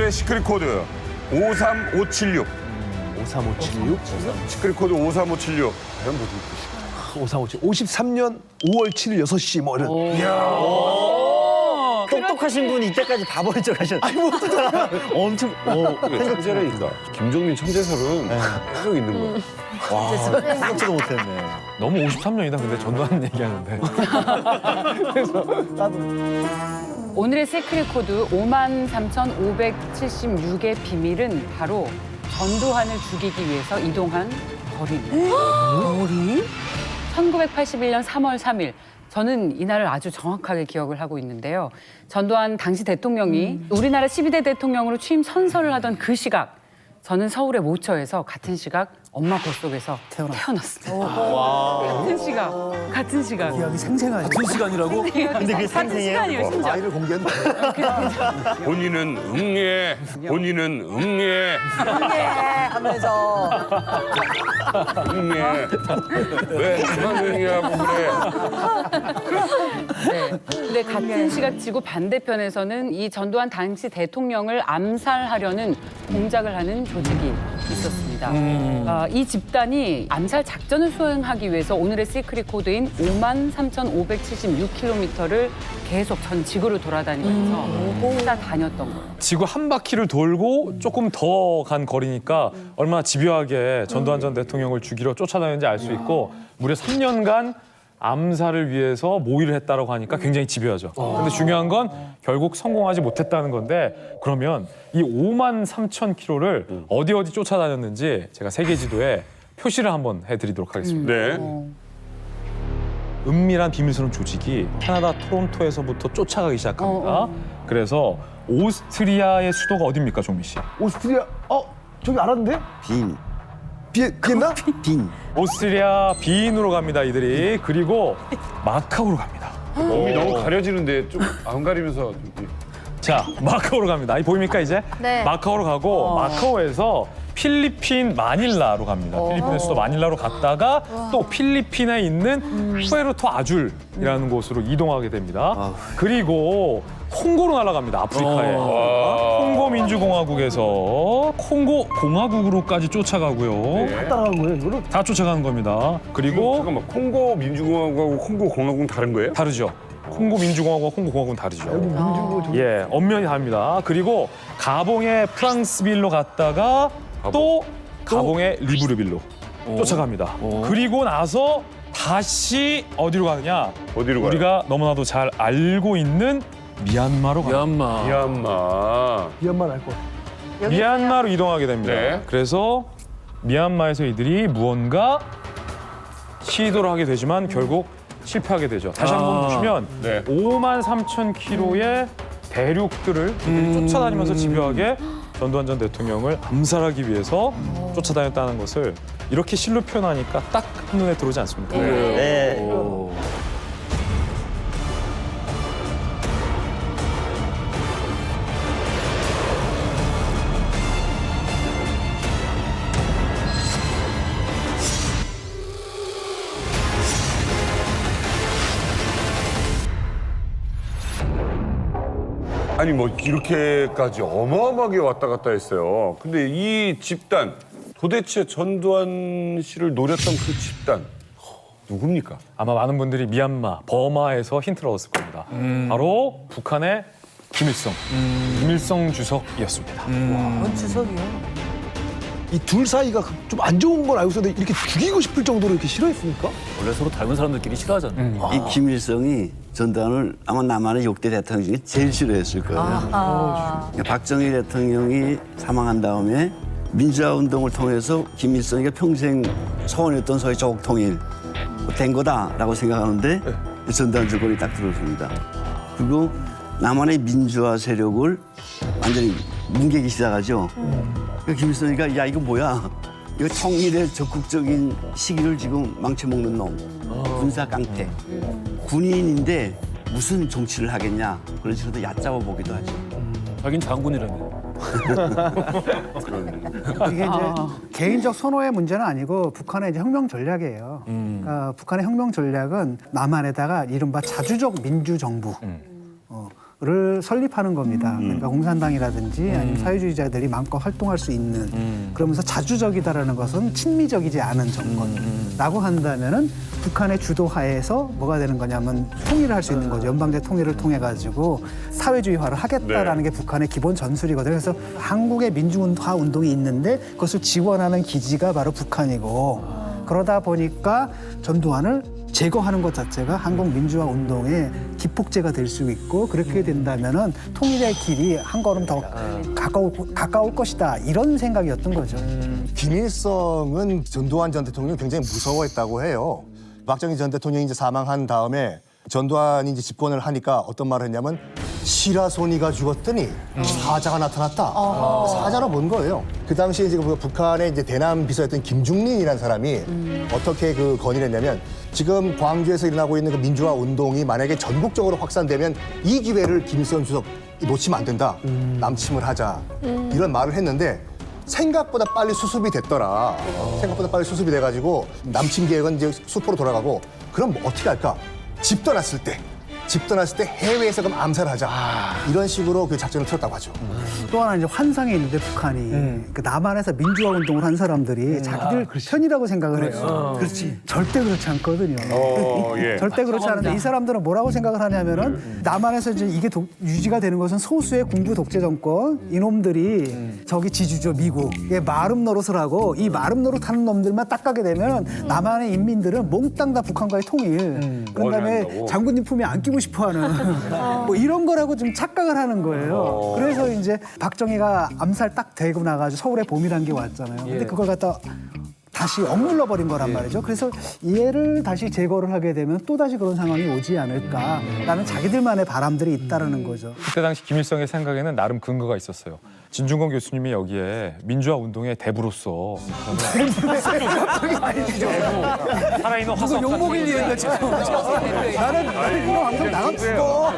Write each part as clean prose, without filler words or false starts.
오늘의 시크릿 코드 53576. 53576? 시크릿 코드 53576. 과연 무슨 뜻일까? 53576. 53년 5월 7일 6시 뭐 이런. 똑똑하신 분이 이때까지 다 버린 척 하셨. 아니 뭐 엄청. 천재라니까. 김종민 천재설은 계속 있는 거야. 생각지도 못했네. 너무 53년이다. 근데 전두환 얘기하는데. 오늘의 시크릿 코드 53,576의 비밀은 바로 전두환을 죽이기 위해서 이동한 거리입니다. 거리? 1981년 3월 3일. 저는 이날을 아주 정확하게 기억을 하고 있는데요. 전두환 당시 대통령이 우리나라 12대 대통령으로 취임 선서를 하던 그 시각, 저는 서울의 모처에서 같은 시각 엄마 뱃속에서 태어났습니다. 같은 시각. 기억이 생생하네. 같은 시간이라고? 근데 그게 같은 생생해요? 시간이에요, 진짜. 아이를 공개한다. 본인은 응애. 본인은 응애. 하면서 응애. 왜 그만 응애하고 그래? 네. 근데 같은 시각 지구 반대편에서는 이 전두환 당시 대통령을 암살하려는 공작을 하는 조직이 있었습니다. 이 집단이 암살 작전을 수행하기 위해서 오늘의 시크릿 코드인 53,576km를 계속 전 지구를 돌아다니면서 찾아다녔던 거예요. 지구 한 바퀴를 돌고 조금 더 간 거리니까 얼마나 집요하게 전두환 전 대통령을 죽이러 쫓아다녔는지 알 수 있고 무려 3년간 암살을 위해서 모의를 했다라고 하니까 굉장히 집요하죠. 근데 중요한 건 결국 성공하지 못했다는 건데 그러면 이 53,000km를 어디 쫓아다녔는지 제가 세계 지도에 표시를 한번 해드리도록 하겠습니다. 네. 은밀한 비밀스러운 조직이 캐나다 토론토에서부터 쫓아가기 시작합니다. 그래서 오스트리아의 수도가 어디입니까, 종민 씨? 오스트리아, 저기 알았는데? 빈. 비엔나? 빈. 오스트리아 비인으로 갑니다, 이들이. 그리고 마카오로 갑니다. 몸이 너무 가려지는데 좀 안 가리면서 저기. 자, 마카오로 갑니다. 이 보입니까, 이제? 네. 마카오로 가고 마카오에서 필리핀 마닐라로 갑니다. 필리핀의 수도 마닐라로 갔다가 또 필리핀에 있는 푸에르토 아줄이라는 곳으로 이동하게 됩니다. 그리고 콩고로 날아갑니다. 아프리카에. 콩고 민주공화국에서 콩고 공화국으로까지 쫓아가고요. 따라간 거예요, 이거를? 다 쫓아가는 겁니다. 그리고 잠깐만, 콩고 민주공화국하고 콩고 공화국은 다른 거예요? 다르죠. 콩고 민주공화국과 콩고 공화국은 다르죠. 예, 엄연히 다릅니다. 그리고 가봉의 프랑스빌로 갔다가 또 가봉의 리브르빌로 쫓아갑니다. 그리고 나서 다시 어디로 가느냐? 어디로 가요? 우리가 너무나도 잘 알고 있는 미얀마로 갑니다. 미얀마. 알 거. 미얀마로 이동하게 됩니다. 네. 그래서 미얀마에서 이들이 무언가 시도를 하게 되지만 결국 실패하게 되죠. 다시 한번 보시면 네. 53,000km의 대륙들을 이들이 쫓아다니면서 집요하게 전두환 전 대통령을 암살하기 위해서 쫓아다녔다는 것을 이렇게 실로 표현하니까 딱 한눈에 들어오지 않습니까? 네. 아니 뭐 이렇게까지 어마어마하게 왔다 갔다 했어요. 근데 이 집단 도대체 전두환 씨를 노렸던 그 집단 누굽니까? 아마 많은 분들이 미얀마, 버마에서 힌트를 얻었을 겁니다. 바로 북한의 김일성 주석이었습니다. 뭔 주석이요? 이 둘 사이가 좀 안 좋은 걸 알고 있었는데 이렇게 죽이고 싶을 정도로 이렇게 싫어했습니까? 원래 서로 닮은 사람들끼리 싫어하잖아요. 이 김일성이 전두환을 아마 남한의 역대 대통령 중에 제일 싫어했을 거예요. 박정희 대통령이 사망한 다음에 민주화 운동을 통해서 김일성이가 평생 소원했던 소위 조국 통일 된 거다라고 생각하는데 전두환 정권이 딱 들어섭니다. 그리고 남한의 민주화 세력을 완전히 뭉개기 시작하죠. 그러니까 김일성이가 야 이거 뭐야? 이거 통일의 적극적인 시기를 지금 망쳐먹는 놈. 군사 깡패. 군인인데 무슨 정치를 하겠냐. 그런 식으로 얕잡아 보기도 하죠. 자긴 장군이라며. 이게 이제 개인적 선호의 문제는 아니고 북한의 이제 혁명 전략이에요. 그러니까 북한의 혁명 전략은 남한에다가 이른바 자주적 민주정부, 를 설립하는 겁니다. 그러니까 공산당이라든지 아니면 사회주의자들이 마음껏 활동할 수 있는 그러면서 자주적이다라는 것은 친미적이지 않은 정권이라고 한다면은 북한의 주도하에서 뭐가 되는 거냐면 통일을 할 수 있는 거죠. 연방제 통일을 통해 가지고 사회주의화를 하겠다라는 게 북한의 기본 전술이거든요. 그래서 한국의 민주화 운동이 있는데 그것을 지원하는 기지가 바로 북한이고 그러다 보니까 전두환을 제거하는 것 자체가 한국 민주화 운동의 기폭제가 될 수 있고 그렇게 된다면은 통일의 길이 한 걸음 더 가까울 것이다 이런 생각이었던 거죠. 김일성은 전두환 전 대통령을 굉장히 무서워했다고 해요. 박정희 전 대통령이 이제 사망한 다음에 전두환이 이제 집권을 하니까 어떤 말을 했냐면 시라소니가 죽었더니 사자가 나타났다. 사자로 본 거예요. 그 당시에 이제 북한의 이제 대남 비서였던 김중린이라는 사람이 어떻게 그 건의를 했냐면 지금 광주에서 일어나고 있는 그 민주화 운동이 만약에 전국적으로 확산되면 이 기회를 김일성 주석 놓치면 안 된다. 남침을 하자. 이런 말을 했는데 생각보다 빨리 수습이 됐더라. 생각보다 빨리 수습이 돼가지고 남침 계획은 이제 수포로 돌아가고 그럼 뭐 어떻게 할까? 집 떠났을 때 해외에서 그럼 암살하자. 이런 식으로 그 작전을 틀었다고 하죠. 또 하나 이제 환상이 있는데 북한이 그 남한에서 민주화 운동을 한 사람들이 자기들 편이라고 생각을 해요. 그렇지. 절대 그렇지 않거든요. 예. 절대 그렇지 않은데 이 사람들은 뭐라고 생각을 하냐면은 남한에서 이제 이게 유지가 되는 것은 소수의 군부 독재 정권 이놈들이 저기 지주죠 미국의 마름 노릇을 하고 이 마름 노릇하는 놈들만 딱 가게 되면 남한의 인민들은 몽땅 다 북한과의 통일 그런 다음에 원한다고. 장군님 품에 안기고 싶어하는 뭐 이런 거라고 좀 착각을 하는 거예요. 그래서 이제 박정희가 암살 딱 되고 나가지고 서울에 봄이란 게 왔잖아요. 근데 그걸 갖다 다시 억눌러 버린 거란 말이죠. 그래서 얘를 다시 제거를 하게 되면 또 다시 그런 상황이 오지 않을까라는 자기들만의 바람들이 있다라는 거죠. 그때 당시 김일성의 생각에는 나름 근거가 있었어요. 진중권 교수님이 여기에 민주화 운동의 대부로서 살아있는 화석 욕먹일 일인가 지금. 나는 이거 방송 나가면 죽어.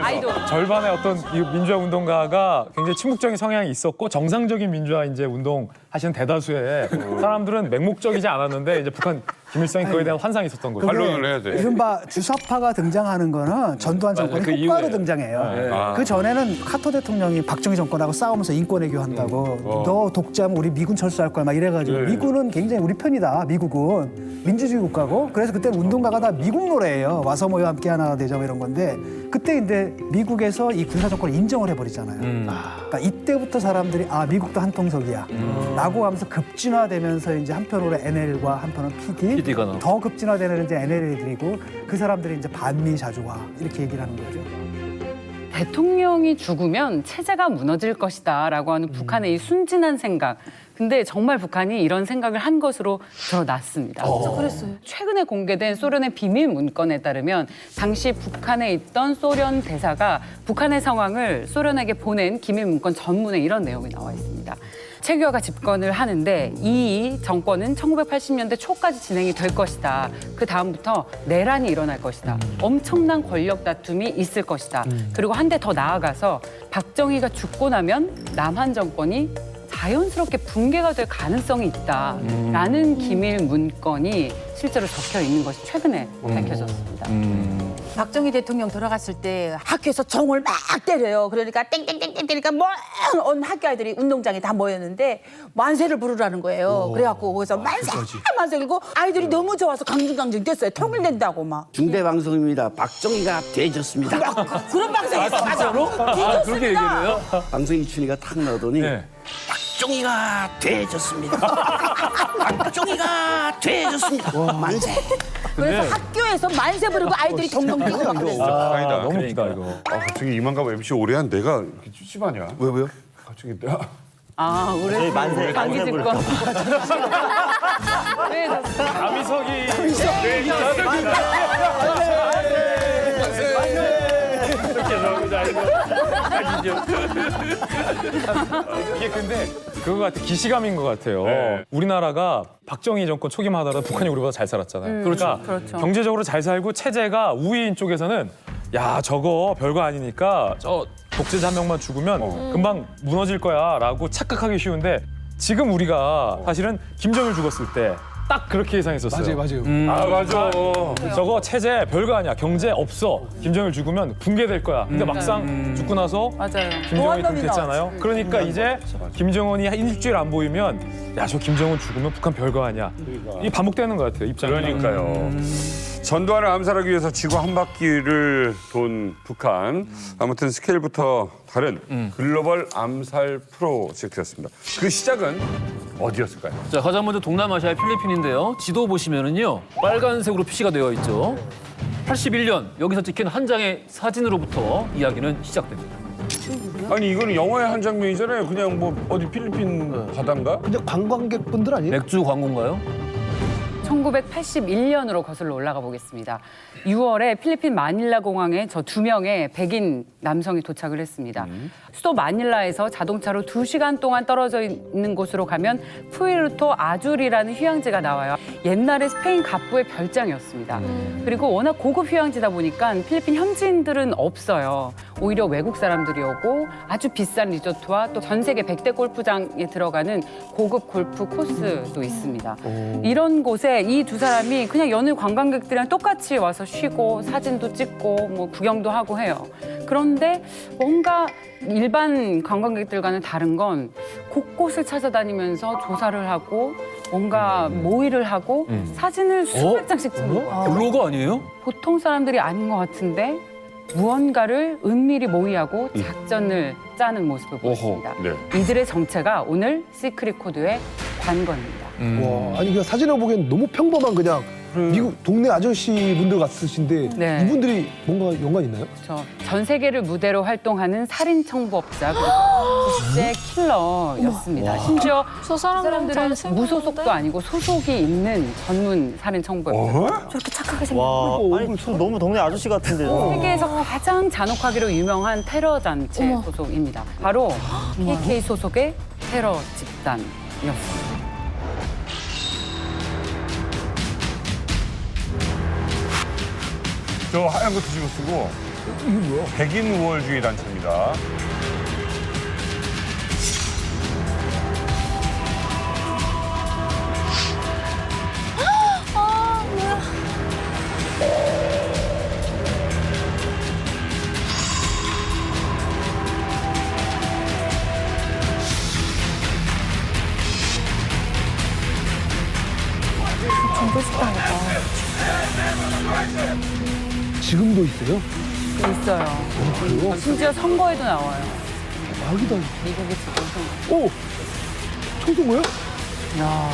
아이돌. 절반의 어떤 이 민주화 운동가가 굉장히 침묵적인 성향이 있었고 정상적인 민주화 이제 운동 하시는 대다수의 사람들은 맹목적이지 않았는데 이제 북한 김일성이 그거에 대한 환상이 있었던 거죠. 반론을 해야 돼. 이른바 주사파가 등장하는 거는 전두환 정권의 그 효과로 이후에. 등장해요. 그 전에는 카터 대통령이 박정희 정권하고 싸우면서 인권 외교한다고 너 독재하면 우리 미군 철수할 거야 막 이래가지고 미군은 굉장히 우리 편이다. 미국은 민주주의 국가고 그래서 그때 운동가가 다 미국 노래예요. 와서 모여 함께 하나 되자 뭐 이런 건데 그때 근데 미국에서 이 군사 정권을 인정을 해버리잖아요. 그러니까 이때부터 사람들이 아 미국도 한통속이야 라고 하면서 급진화되면서 이제 한편으로 NL과 한편은 PD가 나오고. 더 급진화되는 이제 NL들이고 그 사람들이 이제 반미 자주화 이렇게 얘기를 하는 거죠. 대통령이 죽으면 체제가 무너질 것이다라고 하는 북한의 이 순진한 생각. 근데 정말 북한이 이런 생각을 한 것으로 드러났습니다. 그랬어요. 최근에 공개된 소련의 비밀 문건에 따르면 당시 북한에 있던 소련 대사가 북한의 상황을 소련에게 보낸 기밀 문건 전문에 이런 내용이 나와 있습니다. 체규화가 집권을 하는데 이 정권은 1980년대 초까지 진행이 될 것이다. 그 다음부터 내란이 일어날 것이다. 엄청난 권력 다툼이 있을 것이다. 그리고 한 대 더 나아가서 박정희가 죽고 나면 남한 정권이 자연스럽게 붕괴가 될 가능성이 있다라는 기밀 문건이 실제로 적혀 있는 것이 최근에 밝혀졌습니다. 박정희 대통령 돌아갔을 때 학교에서 종을 막 때려요. 그러니까 땡땡땡땡 때리니까 온 학교 아이들이 운동장에 다 모였는데 만세를 부르라는 거예요. 그래갖고 거기서 만세 그리고 아이들이 너무 좋아서 강중강중 됐어요. 통일된다고 막. 중대 방송입니다. 박정희가 되졌습니다. 그런 방송에서 맞아. 그렇게 얘기를 해요? 방송 이춘희가 탁 나오더니 네. 박정희가 되졌습니다. 박정희가 되졌습니다. 만세. 그래서 학교에서 만세 부르고 아이들이 동동 뛰고 막 그랬어. 다행이다. 너무 웃기다 이거. 아, 갑자기 이만감 MC 오래 한 내가 이렇게 찝찝하냐? 왜요? 갑자기 내가 아, 우리 장기 집권. 왜 남희석이 이게 근데 그거 같아 기시감인 것 같아요. 우리나라가 박정희 정권 초기만 하더라도 북한이 우리보다 잘 살았잖아요. 그러니까 그렇죠. 경제적으로 잘 살고 체제가 우위인 쪽에서는 야 저거 별거 아니니까 저 독재자 한 명만 죽으면 금방 무너질 거야라고 착각하기 쉬운데 지금 우리가 사실은 김정일 죽었을 때 딱 그렇게 예상했었어요. 맞아요. 아, 맞아. 저거 체제 별거 아니야. 경제 없어. 김정일 죽으면 붕괴될 거야. 근데 막상 죽고 나서 맞아요. 김정은이 보안법이 됐잖아요. 그러니까 이제 김정은이 한 일주일 안 보이면 야, 저 김정은 죽으면 북한 별거 아니야. 이 반복되는 것 같아요. 입장이. 그러니까요. 전두환을 암살하기 위해서 지구 한 바퀴를 돈 북한. 아무튼 스케일부터 다른 글로벌 암살 프로젝트였습니다. 그 시작은 어디였을까요? 자, 가장 먼저 동남아시아의 필리핀인데요. 지도 보시면은요, 빨간색으로 표시가 되어 있죠. 81년 여기서 찍힌 한 장의 사진으로부터 이야기는 시작됩니다. 아니 이거는 영화의 한 장면이잖아요. 그냥 뭐 어디 필리핀 바다인가? 근데 관광객분들 아니에요? 맥주 광고인가요? 1981년으로 거슬러 올라가 보겠습니다. 6월에 필리핀 마닐라 공항에 저 2명의 백인 남성이 도착을 했습니다. 수도 마닐라에서 자동차로 2시간 동안 떨어져 있는 곳으로 가면 푸에르토 아줄이라는 휴양지가 나와요. 옛날에 스페인 갑부의 별장이었습니다. 그리고 워낙 고급 휴양지다 보니까 필리핀 현지인들은 없어요. 오히려 외국 사람들이 오고 아주 비싼 리조트와 또 전 세계 100대 골프장에 들어가는 고급 골프 코스도 있습니다. 이런 곳에 이 두 사람이 그냥 여느 관광객들이랑 똑같이 와서 쉬고 사진도 찍고 뭐 구경도 하고 해요. 그런데 뭔가 일반 관광객들과는 다른 건 곳곳을 찾아다니면서 조사를 하고 뭔가 모의를 하고 사진을 수백 장씩 찍는 거예요. 블로거 아니에요? 보통 사람들이 아닌 것 같은데 무언가를 은밀히 모의하고 작전을 짜는 모습을 보였습니다. 네. 이들의 정체가 오늘 시크릿 코드의 관건입니다. 와, 아니 그냥 사진을 보기엔 너무 평범한 그냥 미국 동네 아저씨 분들 같으신데 네. 이분들이 뭔가 연관 있나요? 그렇죠. 전 세계를 무대로 활동하는 살인 청부업자 그리고 국제 킬러였습니다. 심지어 저 이 사람들은 무소속도 아니고 소속이 있는 전문 살인 청부업자. 저렇게 착하게 생겼 와, 아니 저 너무 동네 아저씨 같은데. 세계에서 가장 잔혹하기로 유명한 테러 단체 어머. 소속입니다. 바로 KK 소속의 테러 집단이었습니다. 저 하얀 거 뒤집어 쓰고 이거 뭐야? 백인 우월주의 단체입니다. 지금도 있어요? 있어요. 심지어 선거에도 나와요. 대박이다. 미국의 지금 선거. 오! 저게 뭐야? 야.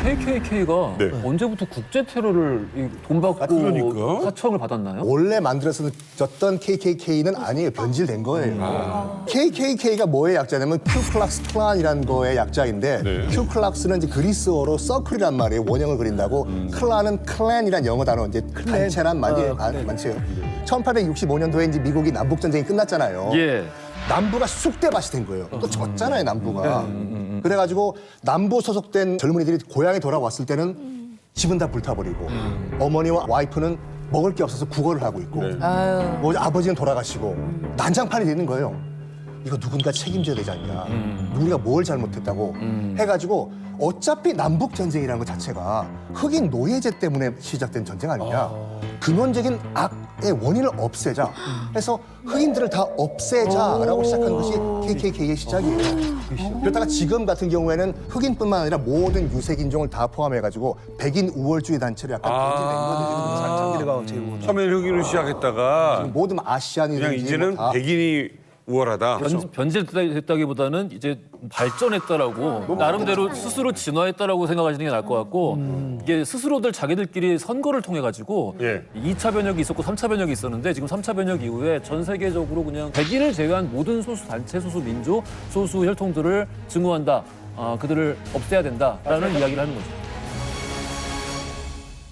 KKK가 네. 언제부터 국제 테러를 돈 받고 그러니까. 하청을 받았나요? 원래 만들어졌던 KKK는 아니에요. 변질된 거예요. KKK가 뭐의 약자냐면 큐클락스 클란이라는 거의 약자인데 네. 큐클락스는 이제 그리스어로 서클이란 말이에요. 원형을 그린다고. 클란은 클랜이란 영어 단어 이제 단체란 말이 많죠. 1865년도에 이제 미국이 남북 전쟁이 끝났잖아요. 예. 남부가 쑥대밭이 된 거예요. 또 졌잖아요, 남부가. 그래가지고 남부 소속된 젊은이들이 고향에 돌아왔을 때는 집은 다 불타버리고 어머니와 와이프는 먹을 게 없어서 구걸을 하고 있고 뭐 아버지는 돌아가시고 난장판이 되는 거예요. 이거 누군가 책임져야 되지 않냐. 우리가 뭘 잘못했다고 해가지고 어차피 남북 전쟁이라는 것 자체가 흑인 노예제 때문에 시작된 전쟁 아니냐. 근원적인 악의 원인을 없애자 해서 흑인들을 다 없애자라고 시작한 것이 KKK의 시작이에요. 그러다가 지금 같은 경우에는 흑인뿐만 아니라 모든 유색인종을 다 포함해가지고 백인 우월주의 단체를 약간 변질된 거죠. 처음에는 흑인으로 시작했다가 모든 아시안이든지 그냥 이제는 뭐 다 백인이 우월하다. 변질됐다기보다는 이제 발전했다라고 나름대로 스스로 진화했다라고 생각하시는 게 나을 것 같고 이게 스스로들 자기들끼리 선거를 통해 가지고 예. 2차 변혁이 있었고 3차 변혁이 있었는데 지금 3차 변혁 이후에 전 세계적으로 그냥 백인을 제외한 모든 소수 단체, 소수 민족, 소수 혈통들을 증오한다. 그들을 없애야 된다라는 이야기를 하는 거죠.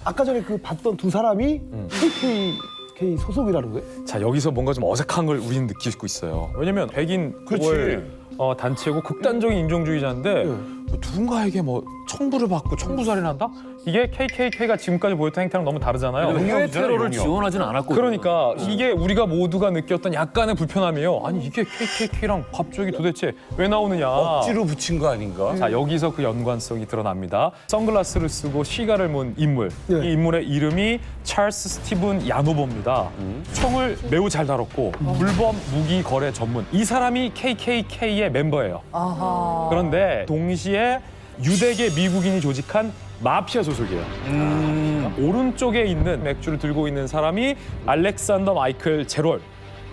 아까 전에 그 봤던 두 사람이 KKK 소속이라는 거예요? 자, 여기서 뭔가 좀 어색한 걸 우리는 느끼고 있어요. 왜냐면 백인 그렇지. 우월 단체고 극단적인 인종주의자인데 누군가에게 뭐 청부를 받고 청부살인을 한다? 이게 KKK가 지금까지 보였던 행태랑 너무 다르잖아요. 해외 테러를 지원하지는 않았거든요. 그러니까 이게 우리가 모두가 느꼈던 약간의 불편함이에요. 아니 이게 KKK랑 갑자기 도대체 왜 나오느냐. 억지로 붙인 거 아닌가? 자, 여기서 그 연관성이 드러납니다. 선글라스를 쓰고 시가를 문 인물. 네. 이 인물의 이름이 찰스 스티븐 야노버입니다. 총을 매우 잘 다뤘고 불법 무기 거래 전문. 이 사람이 KKK의 멤버예요. 그런데 동시에 유대계 미국인이 조직한 마피아 소속이에요. 오른쪽에 있는 맥주를 들고 있는 사람이 알렉산더 마이클 제롤.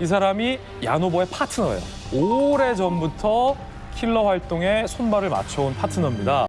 이 사람이 야노버의 파트너예요. 오래전부터 킬러 활동에 손발을 맞춰온 파트너입니다.